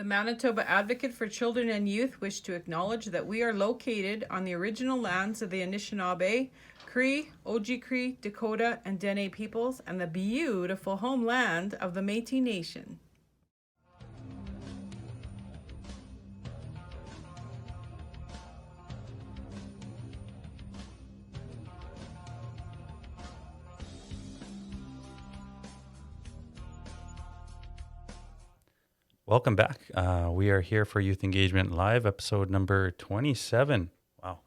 The Manitoba Advocate for Children and Youth wish to acknowledge that we are located on the original lands of the Anishinaabe, Cree, Oji-Cree, Dakota, and Dene peoples, and the beautiful homeland of the MACY Nation. Welcome back. We are here for Youth Engagement Live, episode number 27. Wow.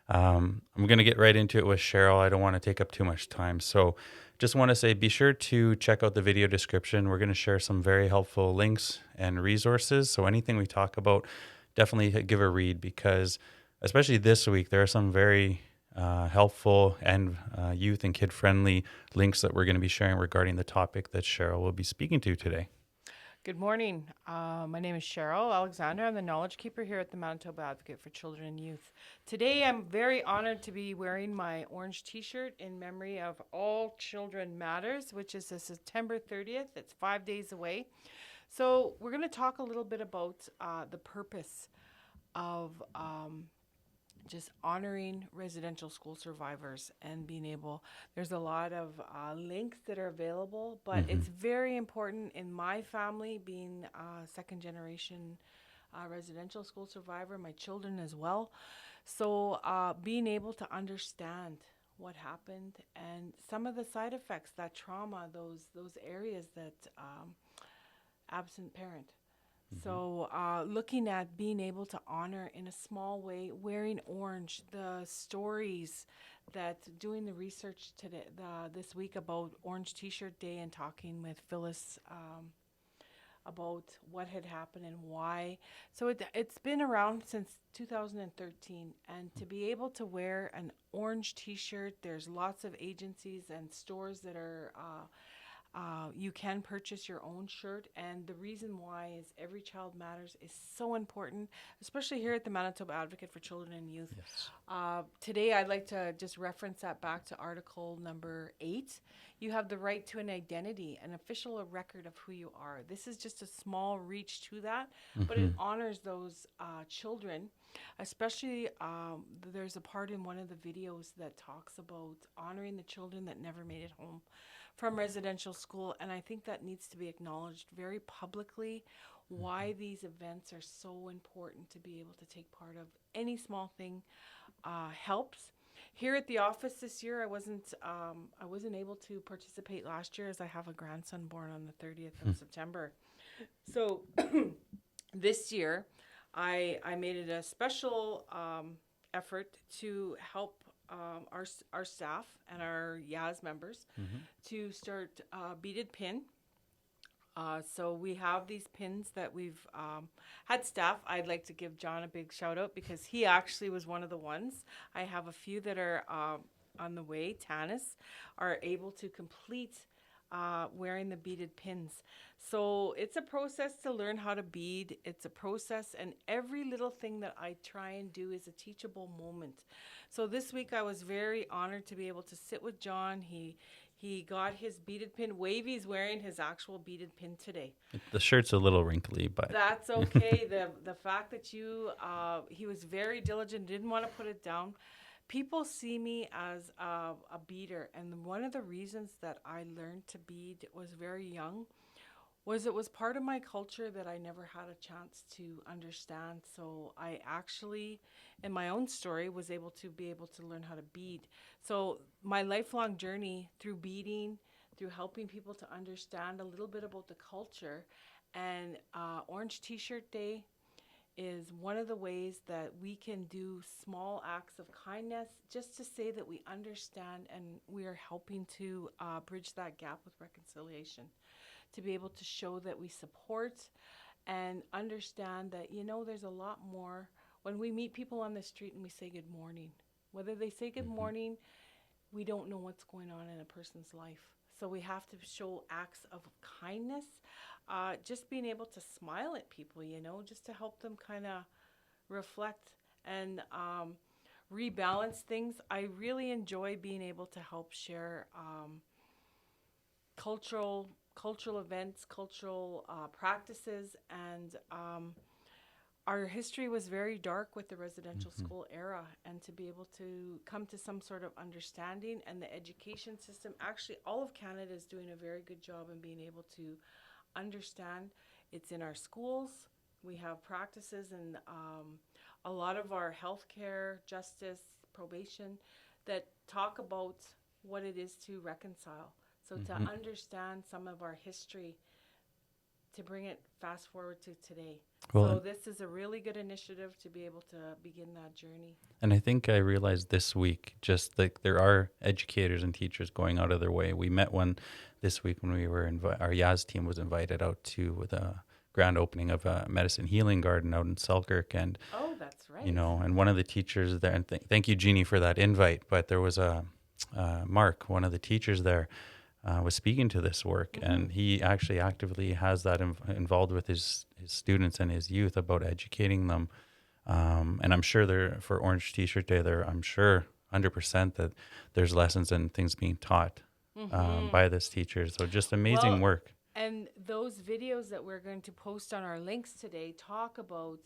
I'm going to get right into it with Cheryl. I don't want to take up too much time. So just want to say, be sure to check out the video description. We're going to share some very helpful links and resources. So anything we talk about, definitely give a read, because especially this week, there are some very helpful and youth and kid-friendly links that we're going to be sharing regarding the topic that Cheryl will be speaking to today. Good morning. My name is Cheryl Alexander. I'm the Knowledge Keeper here at the Manitoba Advocate for Children and Youth. Today, I'm very honored to be wearing my orange t-shirt in memory of All Children Matters, which is September 30th. It's 5 days away. So we're going to talk a little bit about the purpose of just honoring residential school survivors and being able, there's a lot of links that are available, but it's very important in my family, being a second generation residential school survivor, my children as well. So being able to understand what happened and some of the side effects, that trauma, those areas that absent parent. So looking at being able to honor in a small way, wearing orange, the stories that doing the research today, this week about Orange T-shirt Day and talking with Phyllis about what had happened and why. So it's been around since 2013, and to be able to wear an orange T-shirt, there's lots of agencies and stores that are you can purchase your own shirt, and the reason why is Every Child Matters is so important, especially here at the Manitoba Advocate for Children and Youth. Yes. Today, I'd like to just reference that back to Article number 8. You have the right to an identity, an official record of who you are. This is just a small reach to that, but it honors those children. Especially, there's a part in one of the videos that talks about honoring the children that never made it home from residential school, and I think that needs to be acknowledged very publicly, why these events are so important to be able to take part of. Any small thing helps. Here at the office this year, I wasn't able to participate last year, as I have a grandson born on the 30th of September. So this year, I made it a special effort to help our staff and our YAAS members to start beaded pin. So we have these pins that we've had staff. I'd like to give John a big shout out because he actually was one of the ones. I have a few that are on the way. Tanis are able to complete wearing the beaded pins. So it's a process to learn how to bead. It's a process, and every little thing that I try and do is a teachable moment. So this week I was very honored to be able to sit with John. He got his beaded pin. Wavy's wearing his actual beaded pin today. The shirt's a little wrinkly, but That's okay. The fact that he was very diligent, didn't want to put it down. People see me as a beader, and one of the reasons that I learned to bead was very young. It was part of my culture that I never had a chance to understand. So I actually, in my own story, was able to learn how to bead. So my lifelong journey through beading, through helping people to understand a little bit about the culture, and Orange T-shirt Day is one of the ways that we can do small acts of kindness just to say that we understand and we are helping to bridge that gap with reconciliation, to be able to show that we support and understand that, there's a lot more. When we meet people on the street and we say good morning, whether they say good morning, we don't know what's going on in a person's life. So we have to show acts of kindness, just being able to smile at people, just to help them kind of reflect and rebalance things. I really enjoy being able to help share cultural cultural events, cultural practices, and our history was very dark with the residential school era, and to be able to come to some sort of understanding, and the education system, actually all of Canada is doing a very good job in being able to understand. It's in our schools. We have practices and a lot of our healthcare, justice, probation that talk about what it is to reconcile. So to understand some of our history, to bring it fast forward to today. Well, So this is a really good initiative to be able to begin that journey. And I think I realized this week just like there are educators and teachers going out of their way. We met one this week when we were our YAAS team was invited out to the grand opening of a medicine healing garden out in Selkirk, and Oh, that's right. and one of the teachers there, and thank you, Jeannie, for that invite. But there was a Mark, one of the teachers there, was speaking to this work, and he actually actively has that involved with his students and his youth about educating them. And I'm sure there for Orange T-shirt Day, I'm sure 100% that there's lessons and things being taught by this teacher. So just amazing work. And those videos that we're going to post on our links today talk about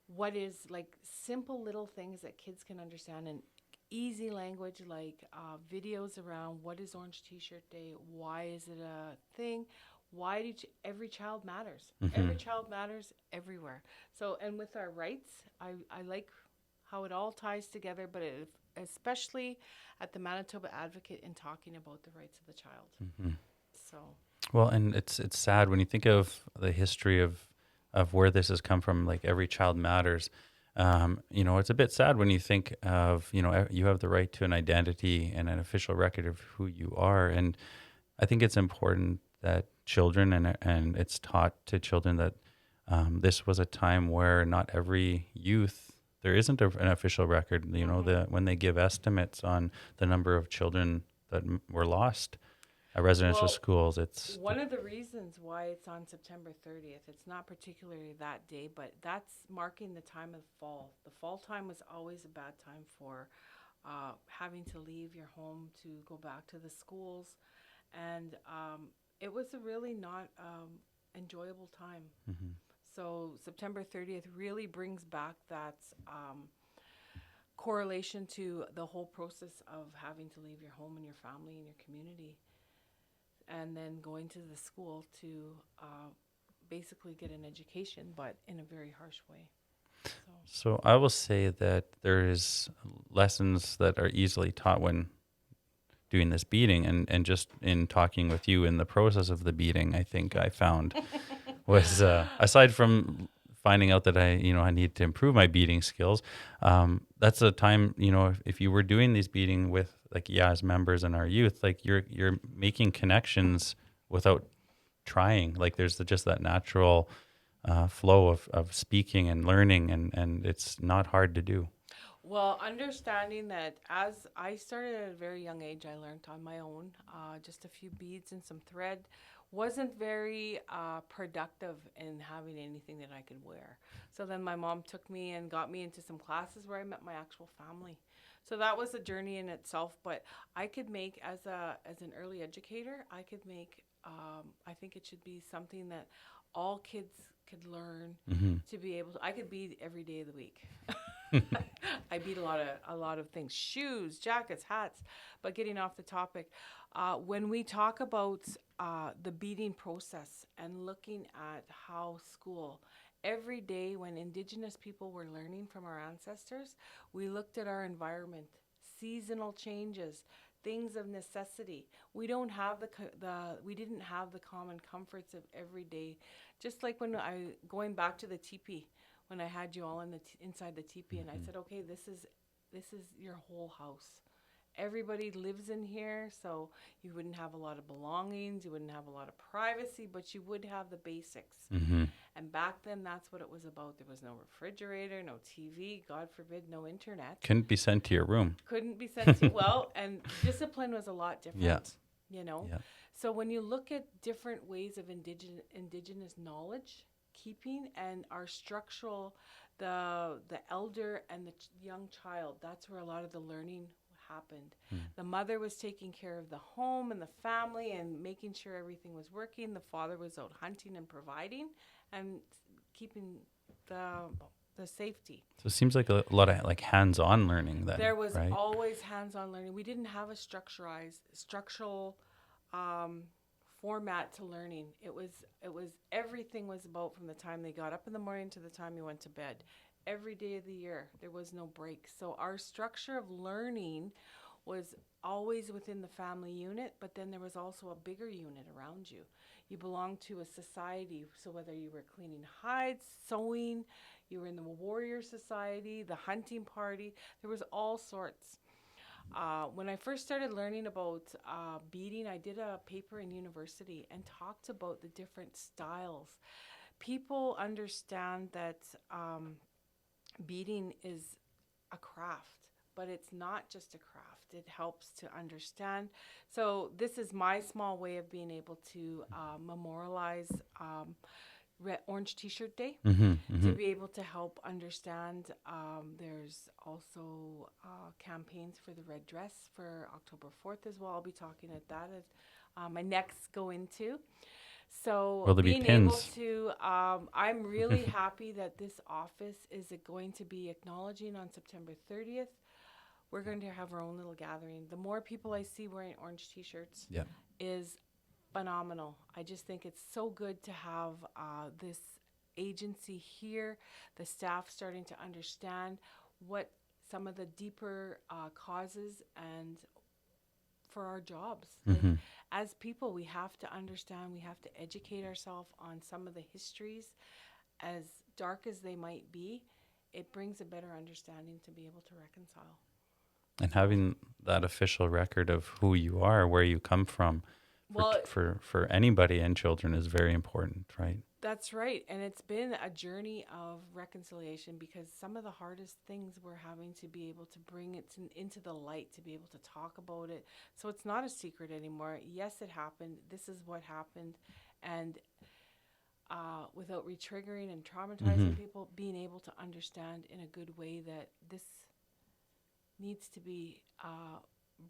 what is like simple little things that kids can understand in easy language, like videos around what is Orange T-shirt Day, why is it a thing, why do every child matters. Every child matters everywhere. So, and with our rights, I like how it all ties together, but especially at the Manitoba Advocate in talking about the rights of the child. So, well, and it's sad when you think of the history of where this has come from, like every child matters. It's a bit sad when you think of, you have the right to an identity and an official record of who you are. And I think it's important that children and it's taught to children that this was a time where not every youth, there isn't an official record. When they give estimates on the number of children that were lost at residential schools, it's one of the reasons why it's on September 30th. It's not particularly that day, but that's marking the time of fall. The fall time was always a bad time for having to leave your home to go back to the schools, and it was a really not enjoyable time. So September 30th really brings back that correlation to the whole process of having to leave your home and your family and your community, and then going to the school to basically get an education, but in a very harsh way. So I will say that there is lessons that are easily taught when doing this beating, and just in talking with you in the process of the beating, I think I found was aside from finding out that I need to improve my beating skills, that's a time, if you were doing these beating with like YAAS members and our youth, like you're making connections without trying. Like there's just that natural flow of speaking and learning, and it's not hard to do. Well, understanding that as I started at a very young age, I learned on my own, just a few beads and some thread. Wasn't very productive in having anything that I could wear. So then my mom took me and got me into some classes where I met my actual family. So that was a journey in itself, but I could make, as an early educator, I could make, I think it should be something that all kids could learn to be able to. I could bead every day of the week. I beat a lot of things, shoes, jackets, hats. But getting off the topic, when we talk about the beading process and looking at how school, every day when Indigenous people were learning from our ancestors, we looked at our environment, seasonal changes, things of necessity. We don't have we didn't have the common comforts of every day. Just like when going back to the teepee, when I had you all inside the teepee, and I said, okay, this is your whole house. Everybody lives in here, so you wouldn't have a lot of belongings, you wouldn't have a lot of privacy, but you would have the basics. And back then, that's what it was about. There was no refrigerator, no TV, God forbid, no internet. Couldn't be sent to your room. Couldn't be sent to, well, and discipline was a lot different, Yeah. So when you look at different ways of indigenous knowledge keeping and our structural, the elder and the young child, that's where a lot of the learning happened. The mother was taking care of the home and the family and making sure everything was working. The father was out hunting and providing and keeping the safety. So it seems like a lot of like hands-on learning then, There was right? always hands-on learning. We didn't have a structural format to learning. It was everything was about from the time they got up in the morning to the time you went to bed. Every day of the year, there was no break. So our structure of learning was always within the family unit, but then there was also a bigger unit around you. You belonged to a society, so whether you were cleaning hides, sewing, you were in the warrior society, the hunting party, there was all sorts. When I first started learning about beading, I did a paper in university and talked about the different styles. People understand that beading is a craft, but it's not just a craft. It helps to understand. So this is my small way of being able to memorialize Orange T-shirt Day, to be able to help understand. There's also campaigns for the red dress for October 4th as well. I'll be talking at that as my next go into. So Will there be being able pins? to, I'm really happy that this office is going to be acknowledging on September 30th. We're going to have our own little gathering. The more people I see wearing orange T-shirts is phenomenal. I just think it's so good to have this agency here, the staff starting to understand what some of the deeper causes and for our jobs. Like, as people, we have to understand, we have to educate ourselves on some of the histories. As dark as they might be, it brings a better understanding to be able to reconcile. And having that official record of who you are, where you come from, for anybody and children is very important, right? That's right. And it's been a journey of reconciliation, because some of the hardest things we're having to be able to bring it into the light, to be able to talk about it. So it's not a secret anymore. Yes, it happened. This is what happened. And without re-triggering and traumatizing people, being able to understand in a good way that this needs to be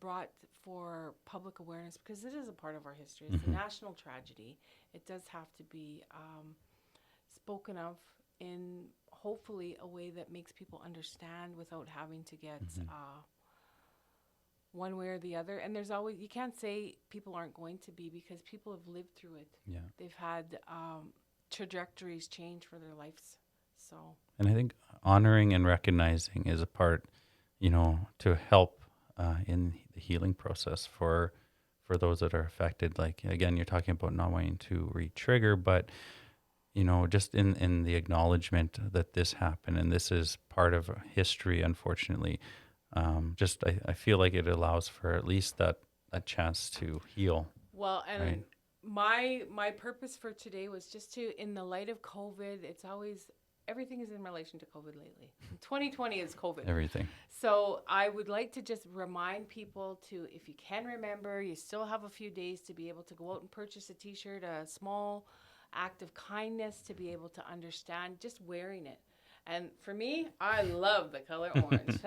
brought for public awareness, because it is a part of our history. It's a national tragedy. It does have to be spoken of in hopefully a way that makes people understand without having to get one way or the other. And there's always, you can't say people aren't going to be, because people have lived through it. Yeah. They've had trajectories change for their lives. So. And I think honoring and recognizing is a part, to help in the healing process for those that are affected. Like, again, you're talking about not wanting to re-trigger, but, just in the acknowledgement that this happened and this is part of history, unfortunately, I feel like it allows for at least that chance to heal. Well, and right? my purpose for today was just to, in the light of COVID, it's always, everything is in relation to COVID lately. 2020 is COVID. Everything. So I would like to just remind people to, if you can remember, you still have a few days to be able to go out and purchase a T-shirt, a small act of kindness, to be able to understand just wearing it. And for me, I love the color orange.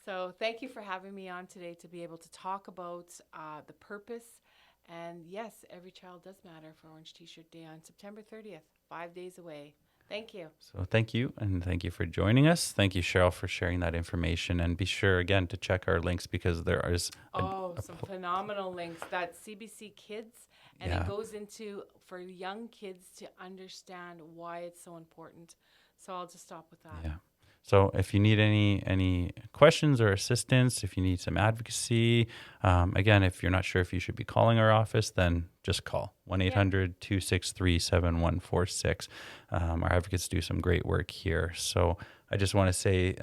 So thank you for having me on today to be able to talk about the purpose. And yes, every child does matter for Orange T-shirt Day on September 30th, 5 days away. Thank you. So thank you, and thank you for joining us. Thank you, Cheryl, for sharing that information. And be sure, again, to check our links, because there is some phenomenal links. That's CBC Kids, and it goes into for young kids to understand why it's so important. So I'll just stop with that. Yeah. So if you need any questions or assistance, if you need some advocacy, again, if you're not sure if you should be calling our office, then just call 1-800-263-7146. Our advocates do some great work here. So I just want to say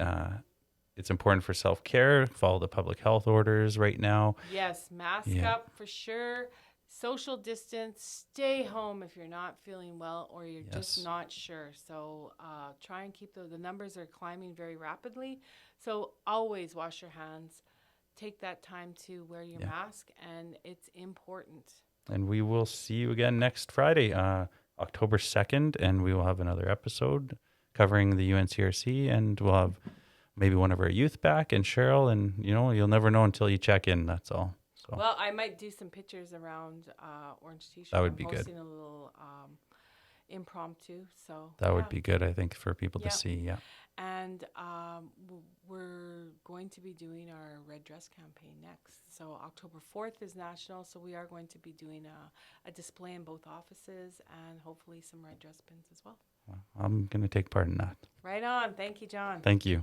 it's important for self-care. Follow the public health orders right now. Yes, mask up for sure. Social distance, stay home if you're not feeling well or you're just not sure. So try and keep the numbers are climbing very rapidly. So always wash your hands. Take that time to wear your mask, and it's important. And we will see you again next Friday, October 2nd, and we will have another episode covering the UNCRC, and we'll have maybe one of our youth back and Cheryl, and you'll never know until you check in. That's all. So Well, I might do some pictures around Orange T-shirt. That would I'm be good. posting a little impromptu. So that would be good, I think, for people Yeah. to see. Yeah. And we're going to be doing our red dress campaign next. So October 4th is national. So we are going to be doing a display in both offices and hopefully some red dress pins as well. I'm going to take part in that. Right on. Thank you, John. Thank you.